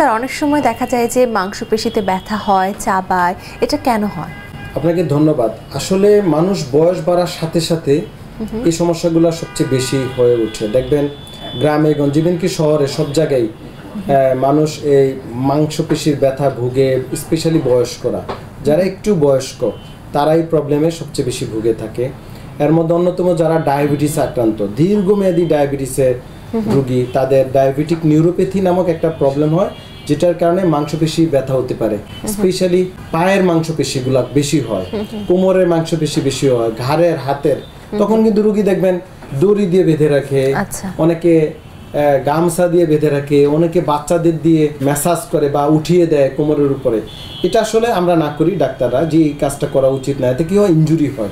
Sir অনেক সময় দেখা যায় যে মাংসপেশিতে ব্যথা হয়, চাবায়, এটা কেন হয়? আপনাকে ধন্যবাদ। আসলে মানুষ বয়স বাড়ার সাথে সাথে এই সমস্যাগুলো সবচেয়ে বেশি হয়ে ওঠে। দেখবেন গ্রামে গঞ্জে এমনকি শহরে সব জায়গায় মানুষ এই মাংসপেশির ব্যথা ভুগে, স্পেশালি বয়স্করা, যারা একটু বয়স্ক তারাই প্রবলেমে সবচেয়ে বেশি ভুগে থাকে। এর মধ্যে অন্যতম যারা ডায়াবেটিস আক্রান্ত, দীর্ঘমেয়াদী ডায়াবেটিসের রোগী, তাদের ডায়াবেটিক নিউরোপ্যাথি নামক একটা প্রবলেম হয়, যেটার কারণে মাংসপেশি ব্যথা হতে পারে। স্পেশালি পায়ের মাংসপেশিগুলো বেশি হয়, কোমরের মাংসপেশি বেশি হয়, ঘাড়ের, হাতের। তখন কিন্তু রোগী দেখবেন দড়ি দিয়ে বেঁধে রাখে, অনেকে গামছা দিয়ে বেঁধে রাখে, অনেকে বাচ্চাদের দিয়ে ম্যাসাজ করে বা উঠিয়ে দেয় কোমরের উপরে। এটা আসলে আমরা না করি ডাক্তাররা, যে এই কাজটা করা উচিত না, এতে কি হয়, ইনজুরি হয়।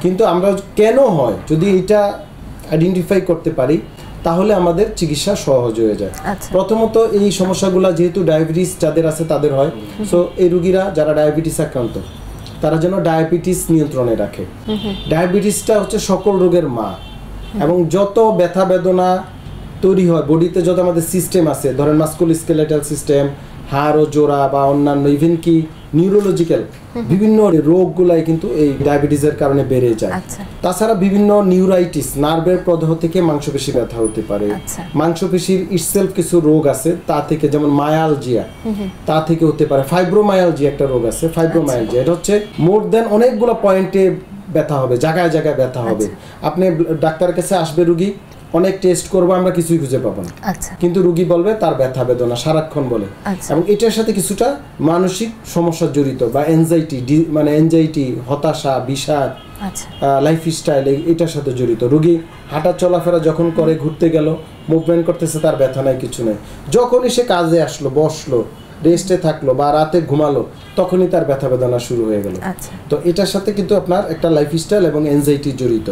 কিন্তু আমরা কেন হয় যদি এটা আইডেন্টিফাই করতে পারি তাহলে আমাদের চিকিৎসা সহজ হয়ে যায়। প্রথমত এই সমস্যাগুলো যেহেতু ডায়াবেটিস যাদের আছে তাদের হয়, সো এই রোগীরা যারা ডায়াবেটিস আক্রান্ত তারা যেন ডায়াবেটিস নিয়ন্ত্রণে রাখে। ডায়াবেটিসটা হচ্ছে সকল রোগের মা, এবং যত ব্যথা বেদনা তৈরি হয় বডিতে, যত আমাদের সিস্টেম আছে, ধরেন মাস্কুলোস্কেলেটাল সিস্টেম, হাড় ও জোড়া বা অন্যান্য ইভেন কি নিউরোলজিক্যাল বিভিন্ন রোগগুলাই কিন্তু এই ডায়াবেটিসের কারণে বেড়ে যায়। তাছাড়া বিভিন্ন নিউরাইটিস, নার্ভের প্রদাহ থেকে মাংসপেশি ব্যথা হতে পারে। মাংসপেশির ইটসেলফ কিছু রোগ আছে তা থেকে, যেমন মায়ালজিয়া, তা থেকে হতে পারে। ফাইব্রোমায়ালজিয়া একটা রোগ আছে, ফাইব্রোমায়ালজিয়া এটা হচ্ছে মোর দেন অনেকগুলো পয়েন্টে ব্যথা হবে, জায়গায় জায়গায় ব্যথা হবে। আপনি ডাক্তারের কাছে আসবে রোগী, অনেক টেস্ট করবো, আমরা কিছুই খুঁজে পাবো না, কিন্তু রোগী বলবে তার ব্যথা বেদনা সারাক্ষণ বলে। এবং এটার সাথে কিছুটা মানসিক সমস্যা জড়িত, বা এনজাইটি, হতাশা, বিষাদ, লাইফস্টাইল এটার সাথে জড়িত। রোগী হাঁটা চলাফেরা যখন করে, ঘুরতে গেল, মুভমেন্ট করতেছে, তার ব্যথা নাই, কিছু নেই। যখনই সে কাজে আসলো, বসলো, রেস্টে থাকলো বা রাতে ঘুমালো, তখনই তার ব্যথা বেদনা শুরু হয়ে গেল। তো এটার সাথে কিন্তু আপনার একটা লাইফস্টাইল এবং এনজাইটি জড়িত।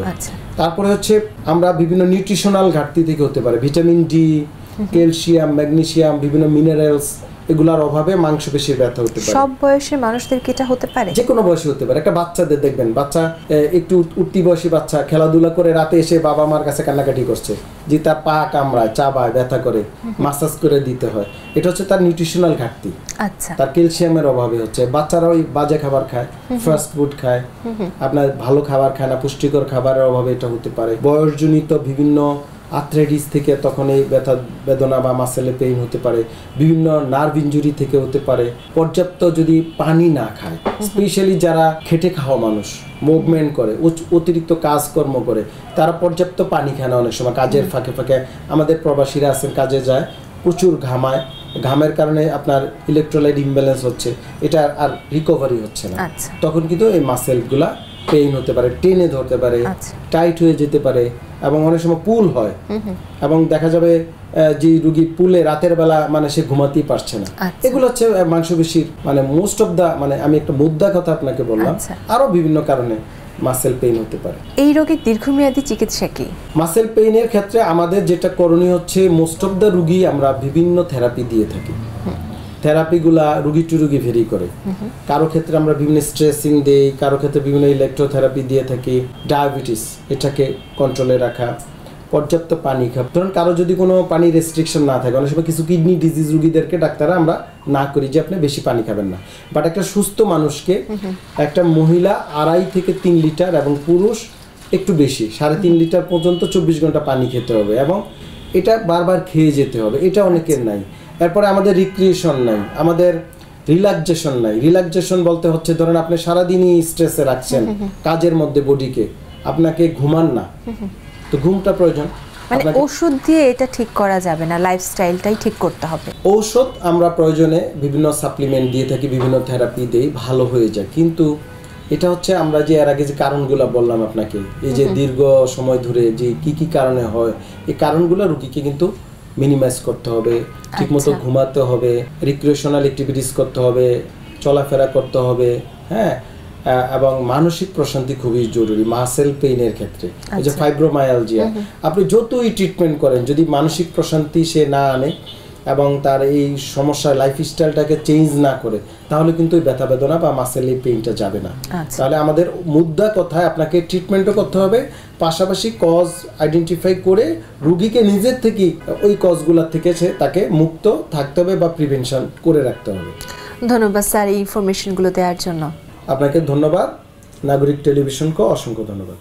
তারপরে হচ্ছে আমরা বিভিন্ন নিউট্রিশনাল ঘাটতি থেকে হতে পারে, ভিটামিন ডি, ক্যালসিয়াম, ম্যাগনেসিয়াম, বিভিন্ন মিনারেলস, এগুলোর অভাবে মাংসপেশির ব্যথা হতে পারে। সব বয়সের মানুষদের কি এটা হতে পারে? যে কোনো বয়সে হতে পারে। একটা বাচ্চাদের দেখবেন, বাচ্চা একটু উঠতি বয়সী বাচ্চা খেলাধুলা করে রাতে এসে বাবা মার কাছে কান্নাকাটি করছে, যে তার পা কামড়ায়, চাবায়, ব্যথা করে, মাসাজ করে দিতে হয়। এটা হচ্ছে তার নিউট্রিশনাল ঘাটতি, তার ক্যালসিয়ামের অভাবে হচ্ছে। বাচ্চারা ওই বাজে খাবার খায়, ফাস্ট ফুড খায়, আপনার ভালো খাবার খায় না, পুষ্টিকর খাবারের অভাবে এটা হতে পারে। বয়সজনিত বিভিন্ন আর্থ্রাইটিস থেকে তখন এই ব্যথা বেদনা বা মাসেলে পেইন হতে পারে। বিভিন্ন নার্ভ ইনজুরি থেকে হতে পারে। পর্যাপ্ত যদি পানি না খায়, স্পেশালি যারা খেটে খাওয়া মানুষ, মুভমেন্ট করে, অতিরিক্ত কাজকর্ম করে, তারা পর্যাপ্ত পানি খায় না। অনেক সময় কাজের ফাঁকে ফাঁকে আমাদের প্রবাসীরা আছেন, কাজে যায়, প্রচুর ঘামায়, ঘামের কারণে আপনার ইলেকট্রোলাইট ইমব্যালেন্স হচ্ছে, এটা আর রিকভারি হচ্ছে না। তখন কিন্তু এই মাসেলগুলা পেইন হতে পারে, টেনে ধরতে পারে, টাইট হয়ে যেতে পারে, এবং অনেক সময় পুল হয়, এবং দেখা যাবে যে রোগী পুলে রাতের বেলা সে ঘুমাতেই পারছে না। এগুলো হচ্ছে মাংসপেশির মোস্ট অফ দা, আমি একটা মুদ্রা কথা আপনাকে বললাম। আরো বিভিন্ন কারণে মাসেল পেইন হতে পারে। এই রোগের দীর্ঘমেয়াদী চিকিৎসা কি? মাসেল পেইনের ক্ষেত্রে আমাদের যেটা করণীয় হচ্ছে, মোস্ট অফ দা রোগী আমরা বিভিন্ন থেরাপি দিয়ে থাকি। থেরাপিগুলা রুগী টু রুগী ভেরি করে। কারো ক্ষেত্রে আমরা বিভিন্ন স্ট্রেসিং দিই, কারো ক্ষেত্রে বিভিন্ন ইলেকট্রোথেরাপি দিয়ে থাকি। ডায়াবেটিস, এটাকে কন্ট্রোলে রাখা, পর্যাপ্ত পানি খাওয়া। ধরুন কারো যদি কোনো পানি রেস্ট্রিকশন না থাকে, অনেক সময় কিছু কিডনি ডিজিজ রুগীদেরকে ডাক্তাররা আমরা না করি যে আপনি বেশি পানি খাবেন না, বাট একটা সুস্থ মানুষকে, একটা মহিলা 2.5 থেকে 3 লিটার এবং পুরুষ একটু বেশি 3.5 লিটার পর্যন্ত 24 ঘন্টা পানি খেতে হবে, এবং এটা বারবার খেয়ে যেতে হবে। এটা অনেকের নাই। এরপরে আমাদের রিক্রিয়েশন নাই, আমাদের রিল্যাক্সেশন নাই। রিল্যাক্সেশন বলতে হচ্ছে, ধরেন আপনি সারাদিনই স্ট্রেসে রাখছেন কাজের মধ্যে বডিকে, আপনাকে ঘুমান না, তো ঘুমটা প্রয়োজন। ওষুধ দিয়ে এটা ঠিক করা যাবে না, লাইফস্টাইলটাই ঠিক করতে হবে। ঔষধ আমরা প্রয়োজনে বিভিন্ন সাপ্লিমেন্ট দিয়ে থাকি, বিভিন্ন থেরাপি দিই, ভালো হয়ে যায়। কিন্তু এটা হচ্ছে আমরা যে এর আগে যে কারণগুলো বললাম আপনাকে, এই যে দীর্ঘ সময় ধরে যে কি কি কারণে হয়, এই কারণগুলো রোগীকে কিন্তু মিনিমাইজ করতে হবে, ঠিকমতো ঘুমাতে হবে, রিক্রিয়েশনাল অ্যাক্টিভিটিস করতে হবে, চলাফেরা করতে হবে, হ্যাঁ, এবং মানসিক প্রশান্তি খুবই জরুরি মাসেল পেইনের ক্ষেত্রে। এই যে ফাইব্রোমায়ালজিয়া, আপনি যতই ট্রিটমেন্ট করেন, যদি মানসিক প্রশান্তি সে না আনে, এবং তার এই সমস্যা লাইফস্টাইলটাকে চেঞ্জ না করে, তাহলে কিন্তু ওই ব্যথা বেদনা বা মাসেল এই পেইনটা যাবে না। তাহলে আমাদের মুদ্রা কথায় আপনাকে ট্রিটমেন্টও করতে হবে, পাশাপাশি কজ আইডেন্টিফাই করে রুগীকে নিজের থেকেই ওই কজগুলোর থেকে তাকে মুক্ত থাকতে হবে বা প্রিভেনশন করে রাখতে হবে। ধন্যবাদ স্যার এই ইনফরমেশনগুলো দেওয়ার জন্য। আপনাকে ধন্যবাদ। নাগরিক টেলিভিশনকে অসংখ্য ধন্যবাদ।